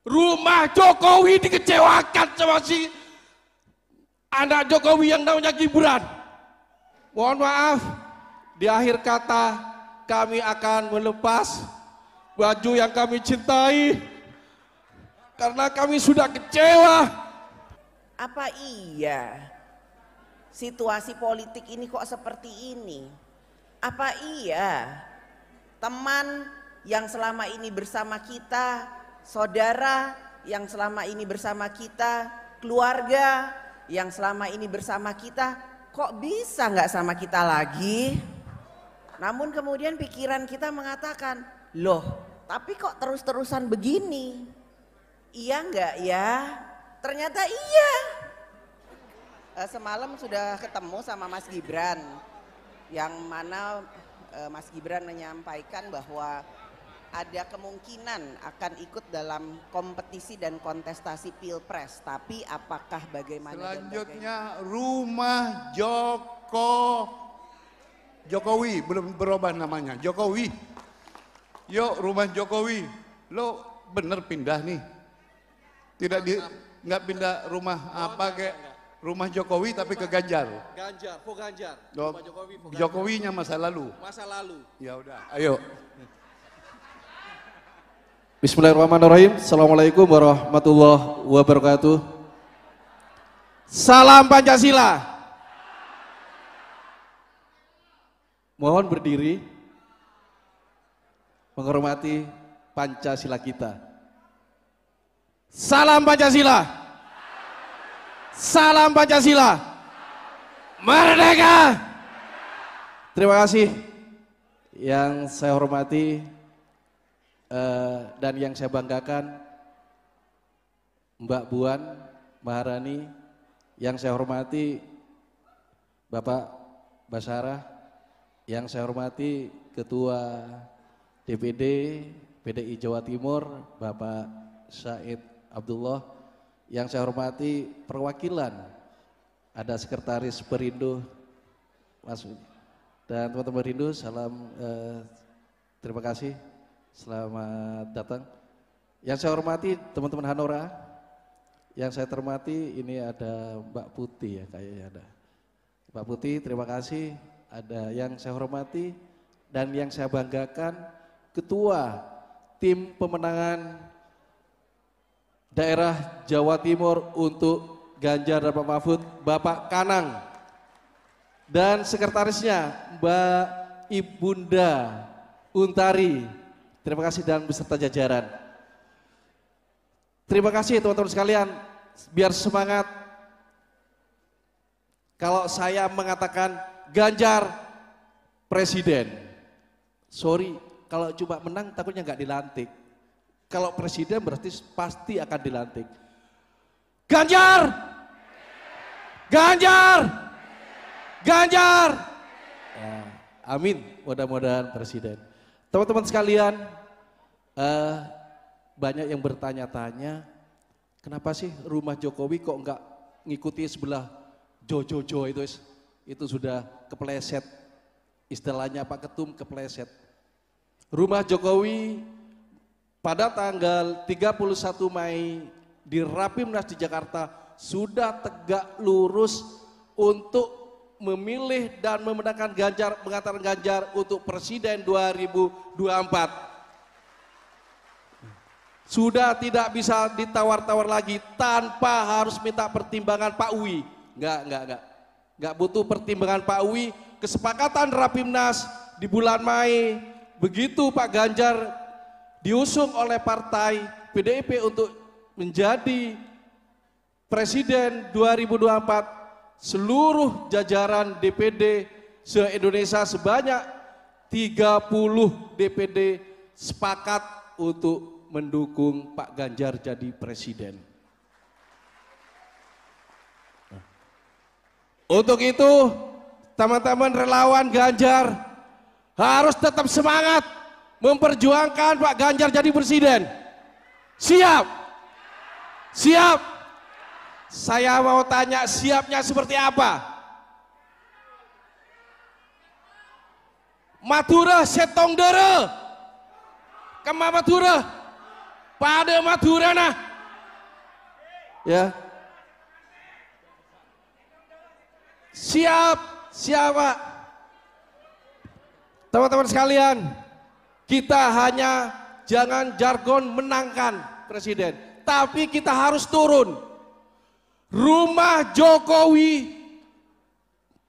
Rumah Jokowi dikecewakan sama si anak Jokowi yang namanya Gibran. Mohon maaf, di akhir kata kami akan melepas baju yang kami cintai karena kami sudah kecewa. Apa iya situasi politik ini kok seperti ini? Apa iya teman yang selama ini bersama kita, saudara yang selama ini bersama kita, keluarga yang selama ini bersama kita, kok bisa nggak sama kita lagi? Namun kemudian pikiran kita mengatakan, loh tapi kok terus-terusan begini? Iya nggak ya? Ternyata iya. Semalam sudah ketemu sama Mas Gibran, yang mana Mas Gibran menyampaikan bahwa ada kemungkinan akan ikut dalam kompetisi dan kontestasi Pilpres, tapi apakah bagaimana? Selanjutnya rumah Jokowi, belum berubah namanya, Jokowi. Yuk rumah Jokowi, lo bener pindah nih, nggak pindah rumah apa kayak rumah Jokowi tapi ke Ganjar. Kok Ganjar? Rumah Jokowinya masa lalu. Masa lalu. Ya udah, ayo. Bismillahirrahmanirrahim. Assalamualaikum warahmatullahi wabarakatuh. Salam Pancasila. Mohon berdiri menghormati Pancasila kita. Salam Pancasila. Salam Pancasila. Merdeka. Terima kasih yang saya hormati dan yang saya banggakan Mbak Buan Maharani, yang saya hormati Bapak Basara, yang saya hormati Ketua DPD PDI Jawa Timur Bapak Said Abdullah, yang saya hormati perwakilan, ada Sekretaris Perindo Mas dan teman-teman Perindo, salam terima kasih. Selamat datang. Yang saya hormati teman-teman Hanora, yang saya hormati ini ada Mbak Putih ya, kayaknya ada Mbak Putih, terima kasih. Ada yang saya hormati dan yang saya banggakan Ketua Tim Pemenangan Daerah Jawa Timur untuk Ganjar dan Pak Mahfud, Bapak Kanang, dan sekretarisnya Mbak Ibunda Untari. Terima kasih dan beserta jajaran. Terima kasih teman-teman sekalian, biar semangat. Kalau saya mengatakan Ganjar presiden, sorry, kalau cuma menang takutnya nggak dilantik. Kalau presiden berarti pasti akan dilantik. Ganjar, Ganjar, Ganjar. Ya, amin, mudah-mudahan presiden. Teman-teman sekalian, banyak yang bertanya-tanya, kenapa sih rumah Jokowi kok enggak ngikuti sebelah Jojojo itu sudah kepleset, istilahnya Pak Ketum kepleset. Rumah Jokowi pada tanggal 31 Mei di Rapimnas di Jakarta sudah tegak lurus untuk memilih dan memenangkan Ganjar, mengatakan Ganjar untuk Presiden 2024. Sudah tidak bisa ditawar-tawar lagi tanpa harus minta pertimbangan Pak Uwi. Enggak butuh pertimbangan Pak Uwi. Kesepakatan Rapimnas di bulan Mei, begitu Pak Ganjar diusung oleh partai PDIP untuk menjadi Presiden 2024, seluruh jajaran DPD se-Indonesia sebanyak 30 DPD sepakat untuk mendukung Pak Ganjar jadi presiden. Untuk itu, teman-teman relawan Ganjar harus tetap semangat memperjuangkan Pak Ganjar jadi presiden. Siap? Siap? Saya mau tanya, siapnya seperti apa? Madura setong dere. Kema Madura. pada Madurana. Ya. Siap Pak. Teman-teman sekalian, kita hanya jangan jargon menangkan presiden, tapi kita harus turun. Rumah Jokowi,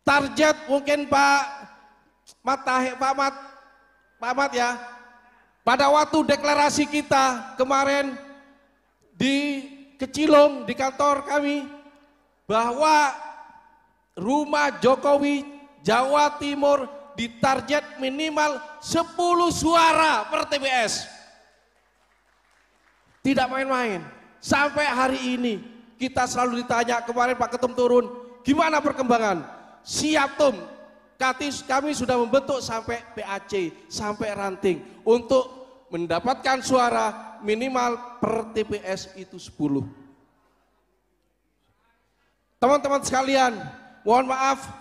target mungkin Pak Mat ya, pada waktu deklarasi kita kemarin di Kecilung di kantor kami, bahwa rumah Jokowi Jawa Timur ditarget minimal 10 suara per TPS. Tidak main-main. Sampai hari ini kita selalu ditanya, kemarin Pak Ketum turun, gimana perkembangan? Siap Tum, kami sudah membentuk sampai PAC, sampai ranting untuk mendapatkan suara minimal per TPS itu 10. Teman-teman sekalian, mohon maaf,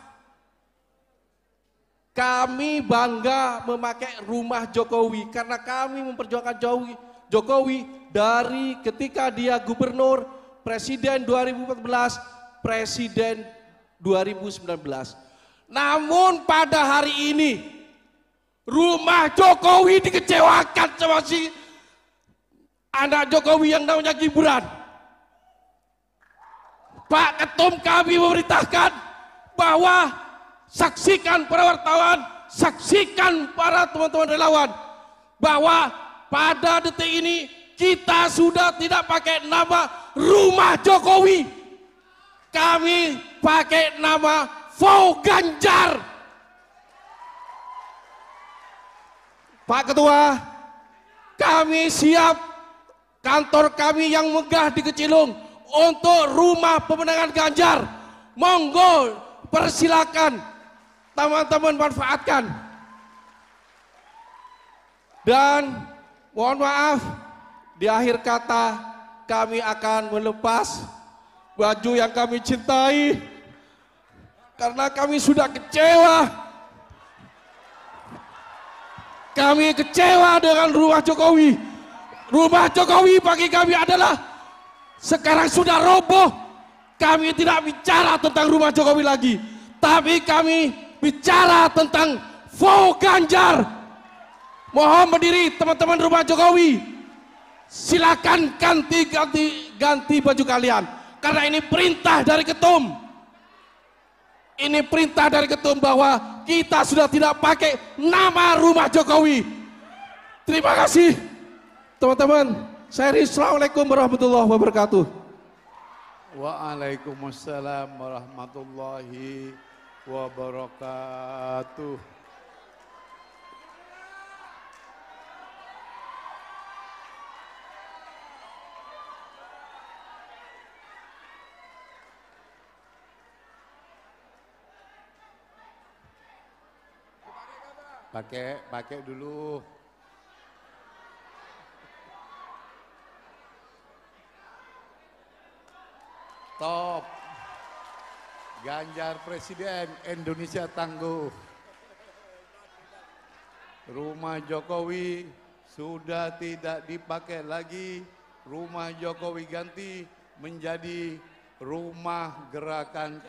kami bangga memakai rumah Jokowi karena kami memperjuangkan Jokowi dari ketika dia gubernur, presiden 2014, presiden 2019. Namun pada hari ini rumah Jokowi dikecewakan sama si anak Jokowi yang namanya Gibran. Pak Ketum kami memerintahkan bahwa saksikan para wartawan, saksikan para teman-teman relawan, bahwa pada detik ini kita sudah tidak pakai nama rumah Jokowi. Kami pakai nama Fau Ganjar. Pak Ketua, kami siap kantor kami yang megah di Kecilung untuk rumah pemenangan Ganjar. Monggo, persilakan teman-teman manfaatkan. Dan mohon maaf, di akhir kata kami akan melepas baju yang kami cintai karena kami sudah kecewa. Kami kecewa dengan rumah Jokowi. Rumah Jokowi bagi kami adalah sekarang sudah roboh. Kami tidak bicara tentang rumah Jokowi lagi, tapi kami bicara tentang Fau Ganjar. Mohon berdiri teman-teman rumah Jokowi. Silakan ganti baju kalian. Karena ini perintah dari Ketum. Ini perintah dari Ketum bahwa kita sudah tidak pakai nama rumah Jokowi. Terima kasih teman-teman. Saya Rizky, Assalamualaikum warahmatullahi wabarakatuh. Waalaikumsalam warahmatullahi wabarakatuh. Pakai dulu. Top. Ganjar Presiden, Indonesia tangguh. Rumah Jokowi sudah tidak dipakai lagi. Rumah Jokowi ganti menjadi rumah gerakan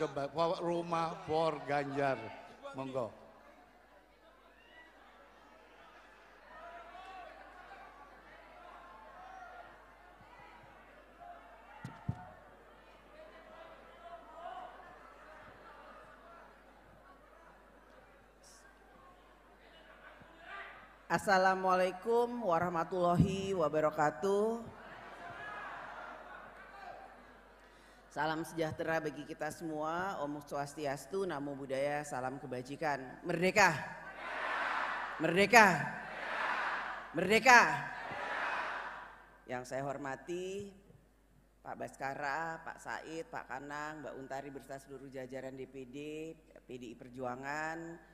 rumah for Ganjar. Monggo. Assalamualaikum warahmatullahi wabarakatuh. Salam sejahtera bagi kita semua. Om Swastiastu, Namo Buddhaya, salam kebajikan. Merdeka! Merdeka! Merdeka! Yang saya hormati Pak Baskara, Pak Said, Pak Kanang, Mbak Untari beserta seluruh jajaran DPD, PDI Perjuangan,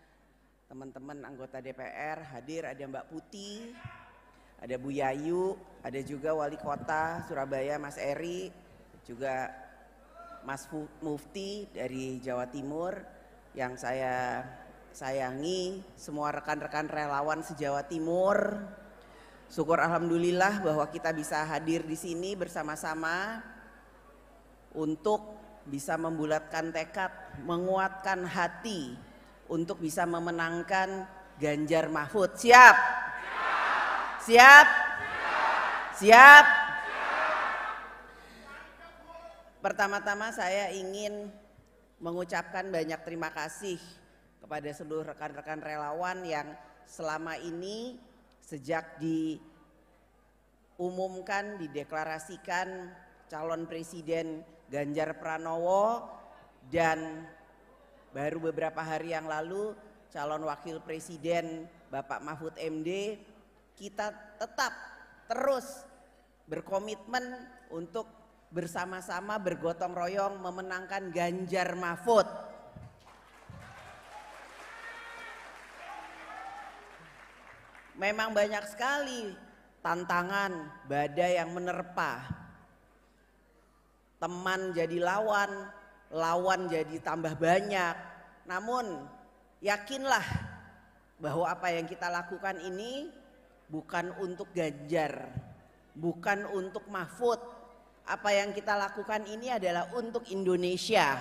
teman-teman anggota DPR hadir, ada Mbak Putih, ada Bu Yayu, ada juga Wali Kota Surabaya Mas Eri, juga Mas Mufti dari Jawa Timur yang saya sayangi, semua rekan-rekan relawan se-Jawa Timur, Syukur alhamdulillah bahwa kita bisa hadir di sini bersama-sama untuk bisa membulatkan tekad, menguatkan hati untuk bisa memenangkan Ganjar Mahfud. Siap? Siap? Siap? Pertama-tama saya ingin mengucapkan banyak terima kasih kepada seluruh rekan-rekan relawan yang selama ini sejak diumumkan, dideklarasikan calon presiden Ganjar Pranowo dan baru beberapa hari yang lalu calon wakil presiden Bapak Mahfud MD, kita tetap terus berkomitmen untuk bersama-sama bergotong royong memenangkan Ganjar Mahfud. Memang banyak sekali tantangan, badai yang menerpa. Teman jadi lawan, lawan jadi tambah banyak. Namun yakinlah bahwa apa yang kita lakukan ini bukan untuk Ganjar, bukan untuk Mahfud. Apa yang kita lakukan ini adalah untuk Indonesia.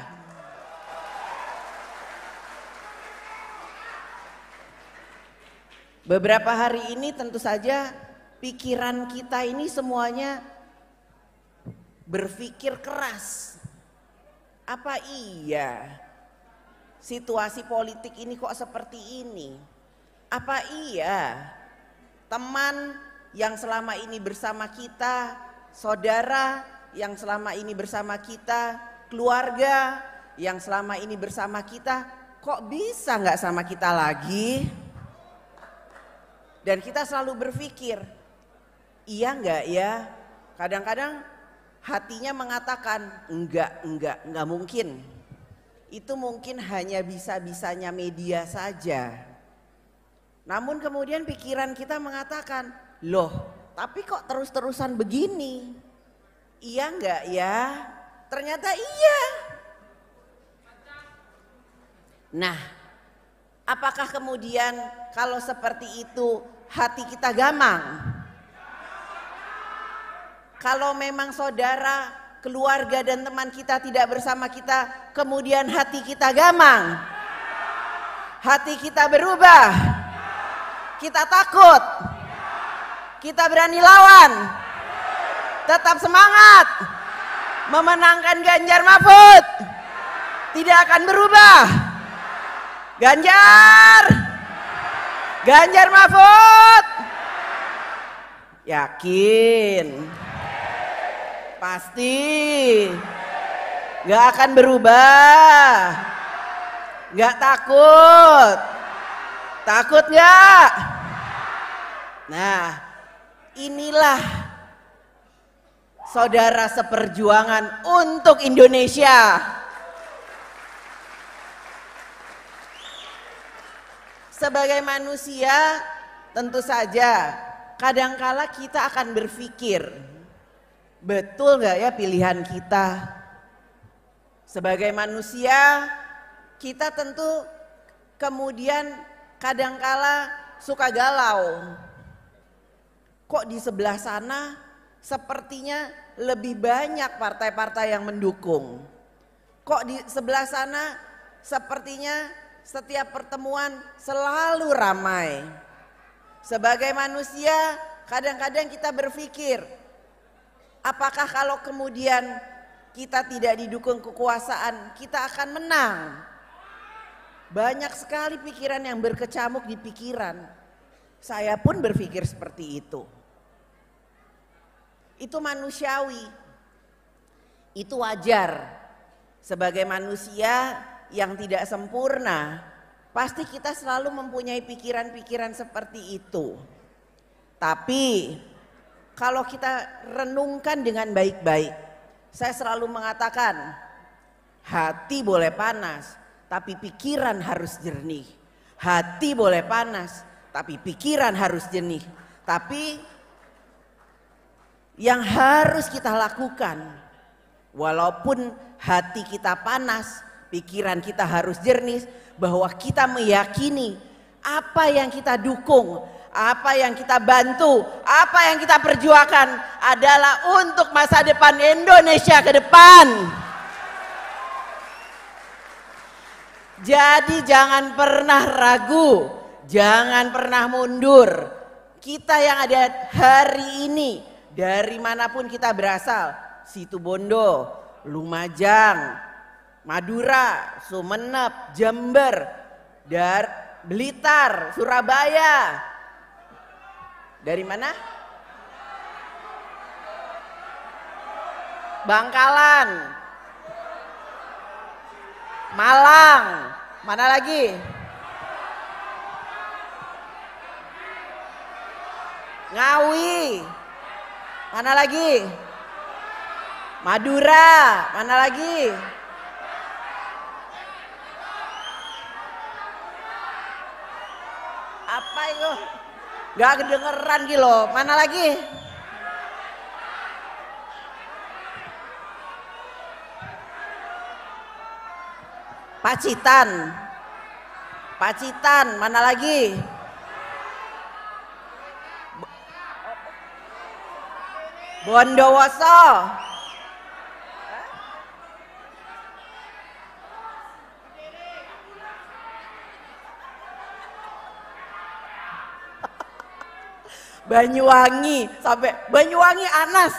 Beberapa hari ini tentu saja pikiran kita ini semuanya berpikir keras. Apa iya situasi politik ini kok seperti ini? Apa iya teman yang selama ini bersama kita, saudara yang selama ini bersama kita, keluarga yang selama ini bersama kita, kok bisa nggak sama kita lagi? Dan kita selalu berpikir, iya enggak ya? Kadang-kadang hatinya mengatakan, enggak mungkin. Itu mungkin hanya bisa-bisanya media saja. Namun kemudian pikiran kita mengatakan, loh tapi kok terus-terusan begini? Iya enggak ya? Ternyata iya. Nah, apakah kemudian kalau seperti itu hati kita gamang? Kalau memang saudara, keluarga dan teman kita tidak bersama kita, kemudian hati kita gamang, hati kita berubah, kita takut, kita berani lawan, tetap semangat memenangkan Ganjar Mahfud, tidak akan berubah. Ganjar Mahfud, yakin, pasti, gak akan berubah, gak takut gak? Nah, inilah saudara seperjuangan untuk Indonesia. Sebagai manusia tentu saja kadangkala kita akan berpikir, betul gak ya pilihan kita? Sebagai manusia kita tentu kemudian kadangkala suka galau. Kok di sebelah sana sepertinya lebih banyak partai-partai yang mendukung? Kok di sebelah sana sepertinya setiap pertemuan selalu ramai? Sebagai manusia kadang-kadang kita berpikir, apakah kalau kemudian kita tidak didukung kekuasaan kita akan menang? Banyak sekali pikiran yang berkecamuk di pikiran. Saya pun berpikir seperti itu. Itu manusiawi, itu wajar. Sebagai manusia yang tidak sempurna, pasti kita selalu mempunyai pikiran-pikiran seperti itu. Tapi kalau kita renungkan dengan baik-baik, saya selalu mengatakan, hati boleh panas, tapi pikiran harus jernih. Hati boleh panas, tapi pikiran harus jernih. Tapi yang harus kita lakukan, walaupun hati kita panas, pikiran kita harus jernih, bahwa kita meyakini apa yang kita dukung, apa yang kita bantu, apa yang kita perjuangkan adalah untuk masa depan Indonesia ke depan. Jadi jangan pernah ragu, jangan pernah mundur. Kita yang ada hari ini, dari manapun kita berasal, Situbondo, Lumajang, Madura, Sumeneb, Jember, Blitar, Surabaya. Dari mana? Bangkalan, Malang, mana lagi? Ngawi, mana lagi? Madura, mana lagi? Apa itu? Gak kedengeran gitu loh, mana lagi? Pacitan, mana lagi? Bondowoso. Banyuwangi, sampai Banyuwangi Anas.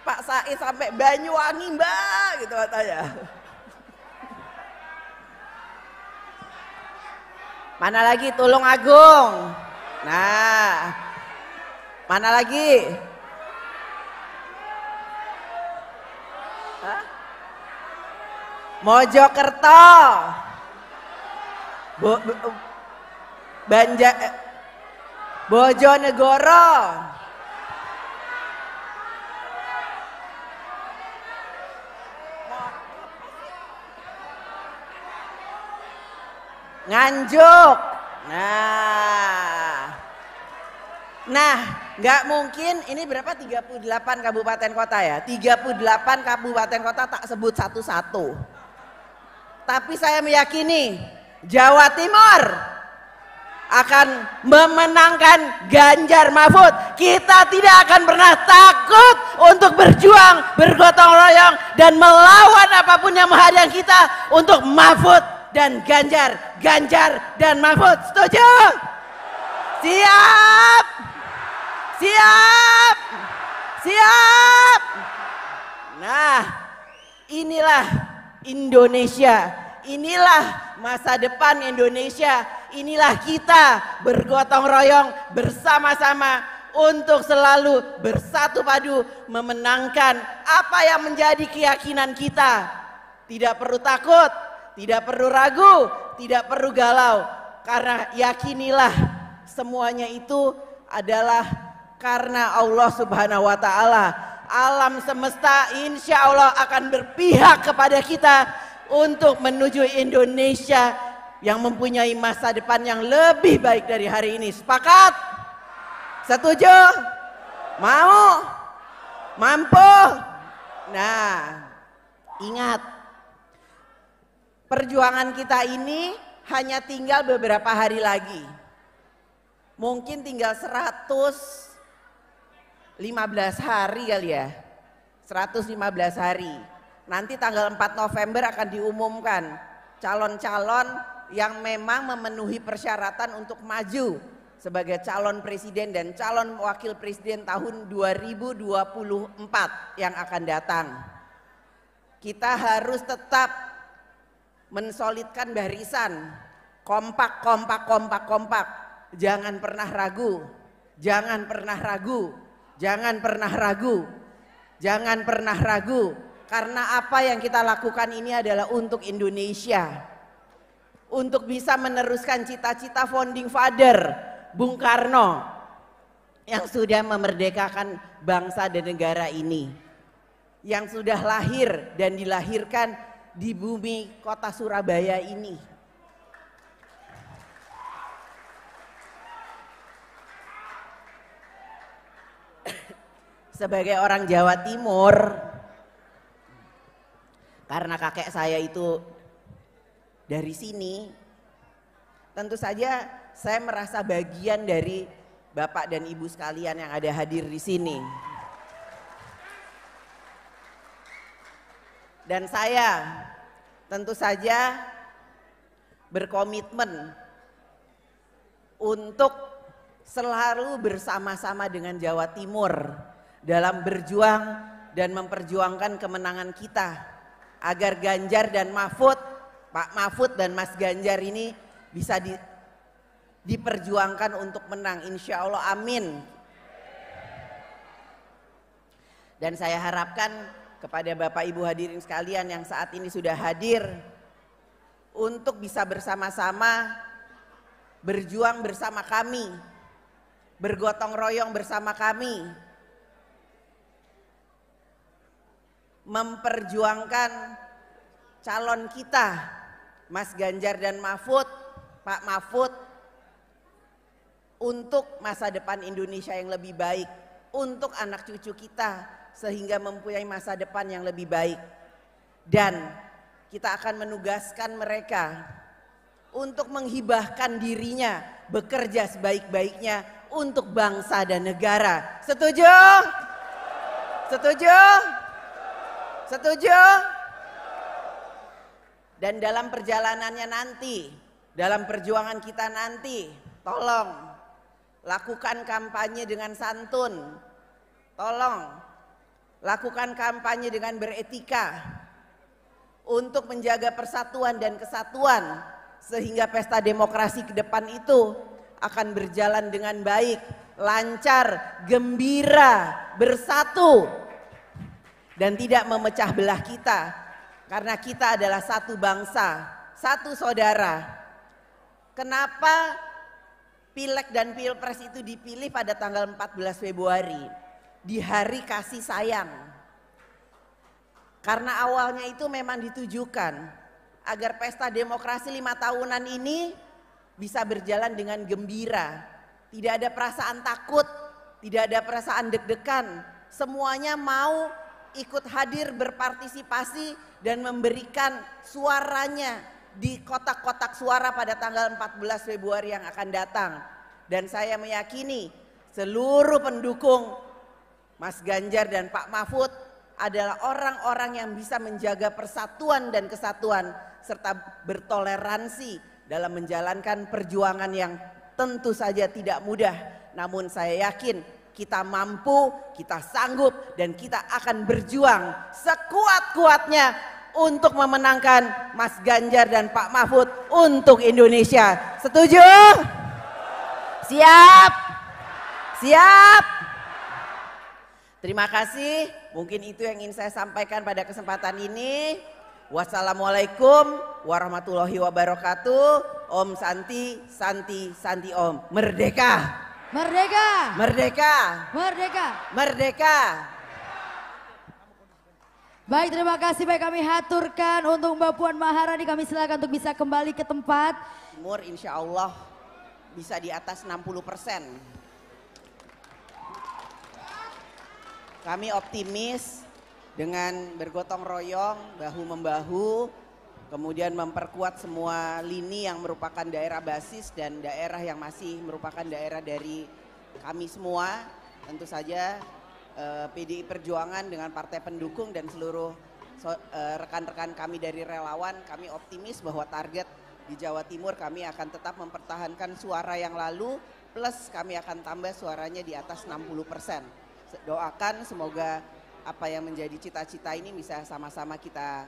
Pak Said sampai Banyuwangi Mbak gitu katanya. Mana lagi? Tulungagung. Nah, mana lagi? Hah? Mojokerto, Bojonegoro, Nganjuk. Nah, nggak mungkin ini berapa 38 kabupaten kota ya? 38 kabupaten kota tak sebut satu-satu. Tapi saya meyakini Jawa Timur akan memenangkan Ganjar Mahfud. Kita tidak akan pernah takut untuk berjuang, bergotong royong dan melawan apapun yang menghadang kita untuk Mahfud dan Ganjar dan Mahfud. Setuju? Siap. Nah, inilah Indonesia, inilah masa depan Indonesia, inilah kita bergotong royong bersama-sama untuk selalu bersatu padu memenangkan apa yang menjadi keyakinan kita. Tidak perlu takut, tidak perlu ragu, tidak perlu galau, karena yakinilah semuanya itu adalah karena Allah Subhanahu wa Ta'ala. Alam semesta insya Allah akan berpihak kepada kita untuk menuju Indonesia yang mempunyai masa depan yang lebih baik dari hari ini. Sepakat? Setuju? Mau? Mampu? Nah, ingat, perjuangan kita ini hanya tinggal beberapa hari lagi. Mungkin tinggal 115 hari kali ya, 115 hari. Nanti tanggal 4 November akan diumumkan calon-calon yang memang memenuhi persyaratan untuk maju sebagai calon presiden dan calon wakil presiden tahun 2024 yang akan datang. Kita harus tetap mensolidkan barisan, kompak. Jangan pernah ragu, jangan pernah ragu, karena apa yang kita lakukan ini adalah untuk Indonesia, untuk bisa meneruskan cita-cita founding father Bung Karno yang sudah memerdekakan bangsa dan negara ini, yang sudah lahir dan dilahirkan di bumi kota Surabaya ini. Sebagai orang Jawa Timur, karena kakek saya itu dari sini, tentu saja saya merasa bagian dari Bapak dan Ibu sekalian yang ada hadir di sini. Dan saya tentu saja berkomitmen untuk selalu bersama-sama dengan Jawa Timur dalam berjuang dan memperjuangkan kemenangan kita agar Ganjar dan Mahfud, Pak Mahfud dan Mas Ganjar ini bisa diperjuangkan untuk menang, insya Allah, amin. Dan saya harapkan kepada Bapak Ibu hadirin sekalian yang saat ini sudah hadir untuk bisa bersama-sama berjuang bersama kami, bergotong royong bersama kami, memperjuangkan calon kita, Mas Ganjar dan Mahfud, Pak Mahfud, untuk masa depan Indonesia yang lebih baik, untuk anak cucu kita sehingga mempunyai masa depan yang lebih baik. Dan kita akan menugaskan mereka untuk menghibahkan dirinya bekerja sebaik-baiknya untuk bangsa dan negara. Setuju? Setuju? Setuju? Dan dalam perjalanannya nanti, dalam perjuangan kita nanti, tolong lakukan kampanye dengan santun. Tolong lakukan kampanye dengan beretika untuk menjaga persatuan dan kesatuan sehingga pesta demokrasi ke depan itu akan berjalan dengan baik, lancar, gembira, bersatu dan tidak memecah belah kita karena kita adalah satu bangsa, satu saudara. Kenapa Pileg dan Pilpres itu dipilih pada tanggal 14 Februari di hari kasih sayang? Karena awalnya itu memang ditujukan agar pesta demokrasi 5 tahunan ini bisa berjalan dengan gembira. Tidak ada perasaan takut, tidak ada perasaan deg-degan. Semuanya mau ikut hadir berpartisipasi dan memberikan suaranya di kotak-kotak suara pada tanggal 14 Februari yang akan datang. Dan saya meyakini seluruh pendukung Mas Ganjar dan Pak Mahfud adalah orang-orang yang bisa menjaga persatuan dan kesatuan serta bertoleransi dalam menjalankan perjuangan yang tentu saja tidak mudah. Namun saya yakin kita mampu, kita sanggup dan kita akan berjuang sekuat-kuatnya untuk memenangkan Mas Ganjar dan Pak Mahfud untuk Indonesia. Setuju? Siap? Siap? Terima kasih, mungkin itu yang ingin saya sampaikan pada kesempatan ini. Wassalamualaikum warahmatullahi wabarakatuh. Om Santi, Santi, Santi Om. Merdeka! Merdeka! Merdeka! Merdeka! Merdeka! Baik, terima kasih. Baik, kami haturkan untuk Mbak Puan Maharani. Kami silakan untuk bisa kembali ke tempat. Timur insya Allah bisa di atas 60%. Kami optimis dengan bergotong royong, bahu-membahu, kemudian memperkuat semua lini yang merupakan daerah basis dan daerah yang masih merupakan daerah dari kami semua. Tentu saja PDI Perjuangan dengan partai pendukung dan seluruh rekan-rekan kami dari relawan, kami optimis bahwa target di Jawa Timur kami akan tetap mempertahankan suara yang lalu, plus kami akan tambah suaranya di atas 60%. Doakan semoga apa yang menjadi cita-cita ini bisa sama-sama kita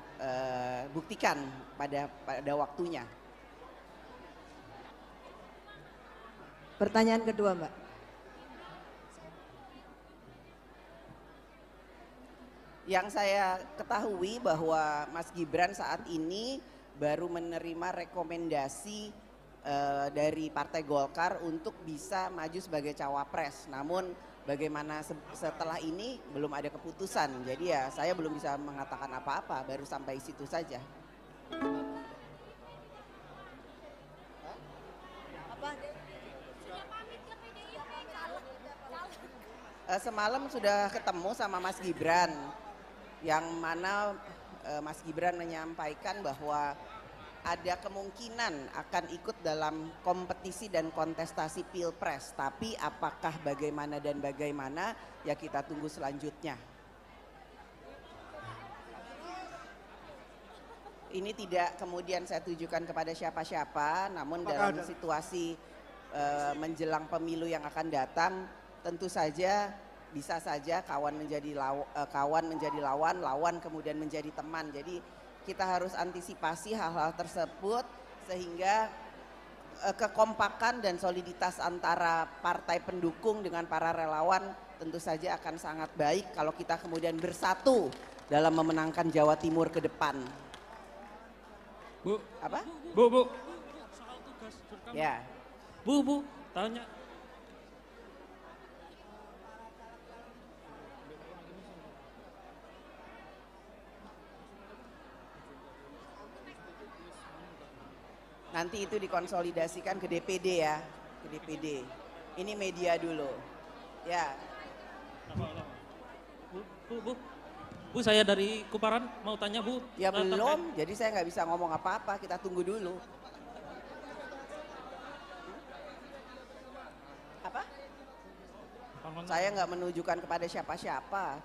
buktikan pada waktunya. Pertanyaan kedua, Mbak. Yang saya ketahui bahwa Mas Gibran saat ini baru menerima rekomendasi dari Partai Golkar untuk bisa maju sebagai cawapres. Namun bagaimana setelah ini belum ada keputusan. Jadi ya saya belum bisa mengatakan apa-apa, baru sampai situ saja. Semalam sudah ketemu sama Mas Gibran, yang mana Mas Gibran menyampaikan bahwa ada kemungkinan akan ikut dalam kompetisi dan kontestasi Pilpres. Tapi apakah bagaimana dan bagaimana ya kita tunggu selanjutnya. Ini tidak kemudian saya tujukan kepada siapa-siapa, namun dalam situasi menjelang pemilu yang akan datang, tentu saja bisa saja kawan menjadi lawan, lawan kemudian menjadi teman. Jadi kita harus antisipasi hal-hal tersebut sehingga kekompakan dan soliditas antara partai pendukung dengan para relawan tentu saja akan sangat baik kalau kita kemudian bersatu dalam memenangkan Jawa Timur ke depan. Bu. Apa? Bu. Soal tugas Jurkam. Ya. Bu, tanya. Nanti itu dikonsolidasikan ke DPD ya, ke DPD. Ini media dulu, ya. Bu, saya dari Kuparan mau tanya Bu. Ya belum, jadi saya nggak bisa ngomong apa-apa, kita tunggu dulu. Apa? Saya nggak menunjukkan kepada siapa-siapa.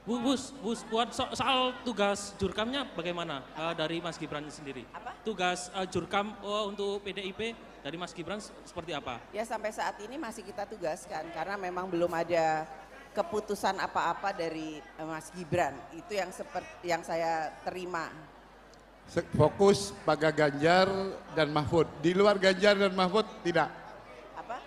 Bu, buat soal tugas Jurkamnya bagaimana dari Mas Gibran sendiri? Apa? Tugas Jurkam untuk PDIP dari Mas Gibran seperti apa? Ya sampai saat ini masih kita tugaskan karena memang belum ada keputusan apa-apa dari Mas Gibran. Itu yang saya terima. Fokus pada Ganjar dan Mahfud. Di luar Ganjar dan Mahfud tidak. Apa?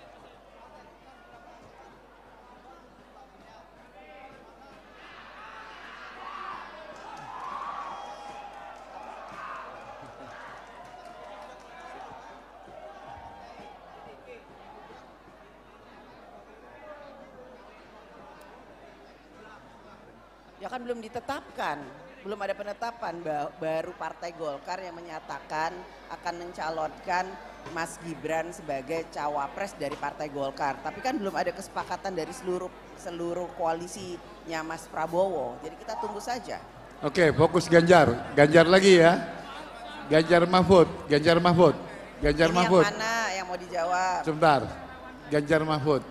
Ya kan belum ditetapkan, belum ada penetapan, baru Partai Golkar yang menyatakan akan mencalonkan Mas Gibran sebagai cawapres dari Partai Golkar. Tapi kan belum ada kesepakatan dari seluruh koalisinya Mas Prabowo, jadi kita tunggu saja. Oke, fokus Ganjar lagi ya. Ganjar Mahfud. Ini yang mana yang mau dijawab? Sebentar, Ganjar Mahfud.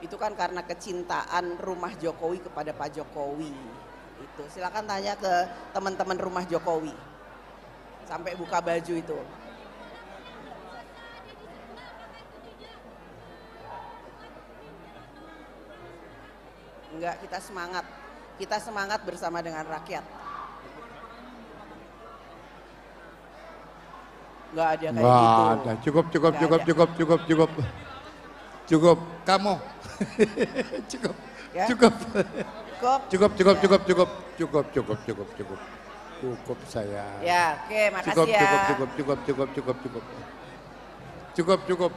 Itu kan karena kecintaan rumah Jokowi kepada Pak Jokowi. Itu silakan tanya ke teman-teman rumah Jokowi. Sampai buka baju itu. Enggak, kita semangat. Kita semangat bersama dengan rakyat. Enggak ada kayak gitu. Ada. Cukup. Kamu. Cukup. Ya? Cukup saya. Ya, oke, makasih ya. Cukup.